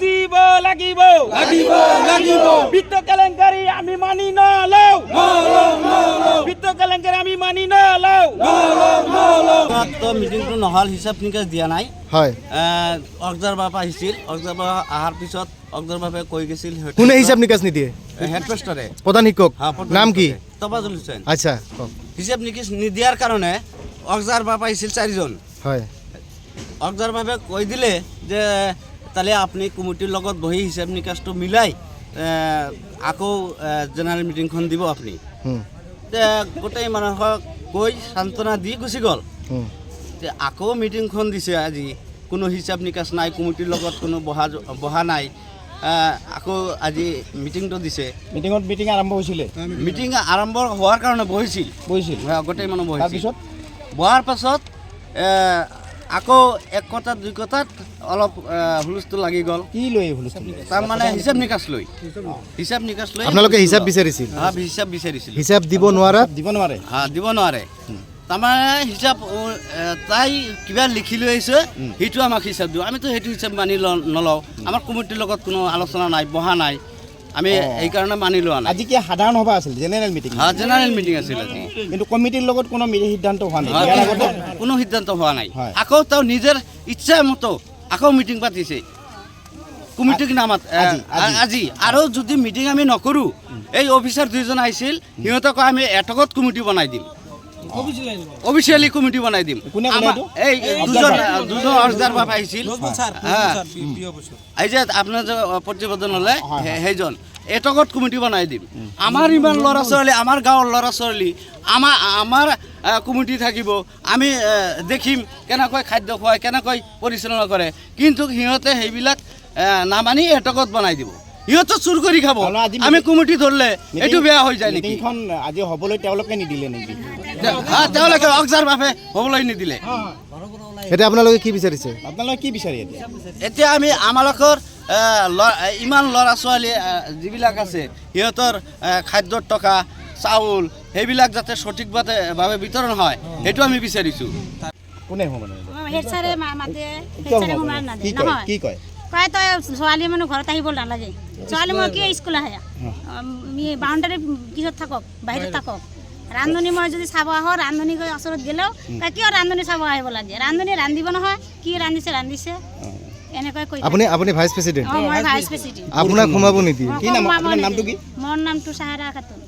দিব লাগিব বিত্ত কেলেংকাৰী আমি মানি নলওঁ বিত্ত কেলেংকাৰী আমি মানি নলওঁ মিটিংটো নহল হিচাপ নিকাচ দিয়া নাই হয় অগজার বাবা আহিছিল অগজার বাবা আহাৰ পিছত অগজাৰ বাবা কৈ গৈছিল কোনে হিচাপ নিকাচ নিদিয়ে হেডমাষ্টাৰে প্ৰধান শিক্ষক নাম কি তফাজুল হুছেইন আচ্ছা হিচাপ নিকাচ নিদিয়াৰ কাৰণে অগজার বাবা আহিছিল 4 জন হয় অগজার বাবা কৈ দিলে যে তাহলে আপনি কমিটির লগত বহি হিসাব নিকাশটো মিলাই আকৌ জেনারেল মিটিংখন দিব আপনি গোটেই মানুহক কৈ সান্তনা দি গুচি গ'ল আকৌ মিটিংখন দিছে আজি কোনো হিচাপ নিকাশ নাই কমিটিৰ লগত কোনো বহা নাই আকৌ আজি মিটিংটো দিছে মিটিং আৰম্ভ হৈছিলে মিটিং আৰম্ভ হোৱাৰ কাৰণে বহিছিল গোটেই মানুহ বহিছিল বহাৰ পাছত আকৌ এক কথা দুই কথাত অলপ হুলস্থুল লাগি গ'ল কি লৈ হুলস্থুল তাৰ মানে হিচাপ নিকাচ লৈ আপোনালোকে হিচাপ বিচাৰিছিল হিচাপ বিচাৰিছিল হিচাপ দিব নোৱাৰে দিব নোৱাৰে তাৰমানে হিচাপ তাই কিবা লিখি লৈ আহিছে সেইটো আমাক হিচাপ দিওঁ আমিতো সেইটো হিচাপ মানি নলওঁ আমাৰ কমিটিৰ লগত কোনো আলোচনা নাই বহা নাই আমি এইকাৰণে মানি লোৱা নাই আজি কি সাধাৰণ সভা আছিল জেনেৰেল মিটিং জেনেৰেল মিটিং আছিল আজি কিন্তু কমিটিৰ লগত কোনো সিদ্ধান্ত হোৱা নাই কোনো সিদ্ধান্ত হোৱা নাই আকৌ তেওঁ নিজৰ ইচ্ছা মতো আকৌ মিটিং পাতিছে কমিটিক নামাত আজি আৰু যদি মিটিং আমি নকৰোঁ এই অফিচাৰ দুইজন আহিছিল সিহঁতক আমি এটকত কমিটি বনাই দিম অফিচিয়ালি কমিটি বনাই দিম এই দুজন অৰ্জাৰ বাবা আহিছিল এই যে আপোনাৰ যে প্ৰতিবেদন হ'লে সেইজন এটকত কমিটি বনাই দিম আমাৰ ইমান ল'ৰা ছোৱালী আমাৰ গাঁৱৰ ল'ৰা ছোৱালী আমাৰ কমিটি থাকিব আমি দেখিম কেনেকৈ খাদ্য খুৱায় কেনেকৈ পৰিচালনা কৰে কিন্তু সিহঁতে সেইবিলাক নামানি এটকত বনাই দিব সিহঁতে চুৰ কৰি খাব আমি কমিটি ধৰিলে এইটো বেয়া হৈ যায় নেকি আজি হ'বলৈ তেওঁলোকে নিদিলে নেকি তেওঁলোকে অগজার বাপে হ'বলৈ নিদিলে এতিয়া আপোনালোকে কি বিচাৰিছে এতিয়া আমি আমালোকৰ ইমান ল'ৰা ছোৱালী যিবিলাক আছে সিহঁতৰ খাদ্যৰ টকা চাউল সেইবিলাক যাতে সঠিকভাৱে বিতৰণ হয় সেইটো আমি বিচাৰিছোঁ কোনে কয় তই ছোৱালী মানুহ ঘৰত আহিব নালাগে ছোৱালী মই কিয় স্কুল আহে বাউণ্ডাৰী পিছত থাকক বাহিৰত থাকক ৰান্ধনি মই যদি চাব আহোঁ ৰান্ধনি গৈ ওচৰত গ'লেও কিয় ৰান্ধনি চাব আহিব লাগে ৰান্ধনি ৰান্ধিব নহয় কি ৰান্ধিছে এনেকৈ কৈ আপুনি ভাইচ প্ৰেচিডেণ্ট মই ভাইচ প্ৰেচিডেণ্ট আপোনাক সোমাব নিদিয়ে কি নাম আপোনাৰ নামটো কি মোৰ নামটো সাহাৰা খাতুন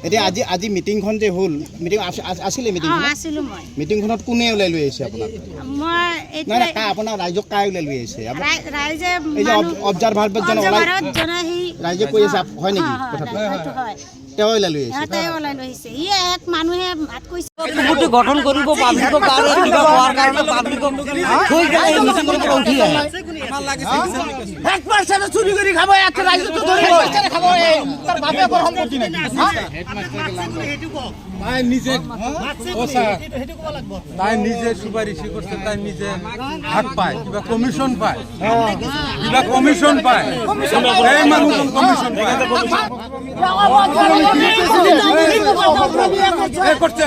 এতিয়া আজি মিটিংখন যে হ'ল মিটিং আছিলে আছিলোঁ মই মিটিংখনত কোনে ওলাই লৈ আহিছে আপোনাক মই নাই আপোনাৰ ৰাইজক কাই ওলাই লৈ আহিছে ৰাইজে এই যে অবজাৰভাৰজন ৰাইজে কৈ আছে হয় নেকি কথাটো তেওঁ ওলাই লৈ আহিছে ই এক মানুহে ভাত কৈছে কমিটি গঠন কৰিব পাব্লিকৰ কাৰণে কিবা হোৱাৰ কাৰণে পাব্লিকক থৈ যায় এই মিটিং কৰিব উঠি আহে আমাৰ লাগিছে 1% চুৰি কৰি খাব এত ৰাইজটো ধৰিব খাব তাৰ বাপে বৰ সম্পত্তি নাই তাই নিজে তাই নিজে সুপারিশ করছে তাই নিজে ভাগ পায় কিবা কমিশন পায় এই মানুষজন কমিশন করছে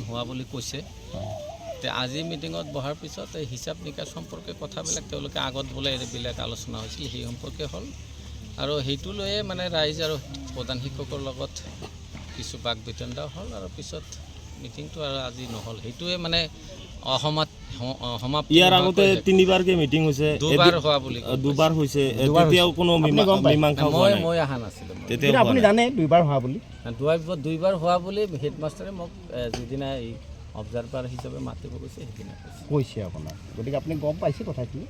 হোৱা বুলি কৈছে আজি মিটিঙত বহাৰ পিছত এই হিচাপ নিকাচ সম্পৰ্কে কথাবিলাক তেওঁলোকে আগত বোলে এইবিলাক আলোচনা হৈছিল সেই সম্পৰ্কে হ'ল আৰু সেইটো লৈয়ে মানে ৰাইজ আৰু প্ৰধান শিক্ষকৰ লগত কিছু বাক বিতণ্ডা হ'ল আৰু পিছত মিটিংটো আৰু আজি নহ'ল সেইটোৱে মানে সমাপ্ত ইয়াৰ আগতে তিনিবাৰকৈ মিটিং হৈছে দুবাৰ হৈছে তেতিয়াও কোনো মীমাংসা মই অহা নাছিলোঁ তেতিয়া আপুনি জানে দুইবাৰ হোৱা বুলি হেডমাষ্টাৰে মোক যিদিনা এই অবজাৰ্ভাৰ হিচাপে মাতিব গৈছে সেইদিনা কৈছে আপোনাক গতিকে আপুনি গম পাইছে কথাখিনি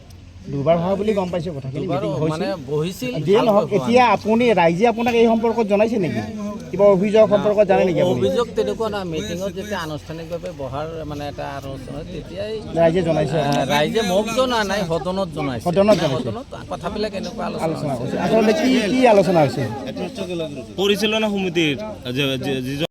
দুবাৰ হোৱা বুলি গম পাইছে কথাখিনি মানে বহিছিল যিয়ে নহওক এতিয়া আপুনি ৰাইজে আপোনাক এই সম্পৰ্কত জনাইছে নেকি কিবা অভিযোগ সম্পৰ্কত জানে নেকি অভিযোগ তেনেকুৱা না মিটিঙত যেতিয়া আনুষ্ঠানিকভাৱে বহাৰ মানে এটা আলোচনা তেতিয়াই ৰাইজে জনাইছে ৰাইজে মোক জনা নাই সদনত জনাইছে কথাবিলাক এনেকুৱা আলোচনা আচলতে কি আলোচনা হৈছে পৰিচালনা সমিতিৰ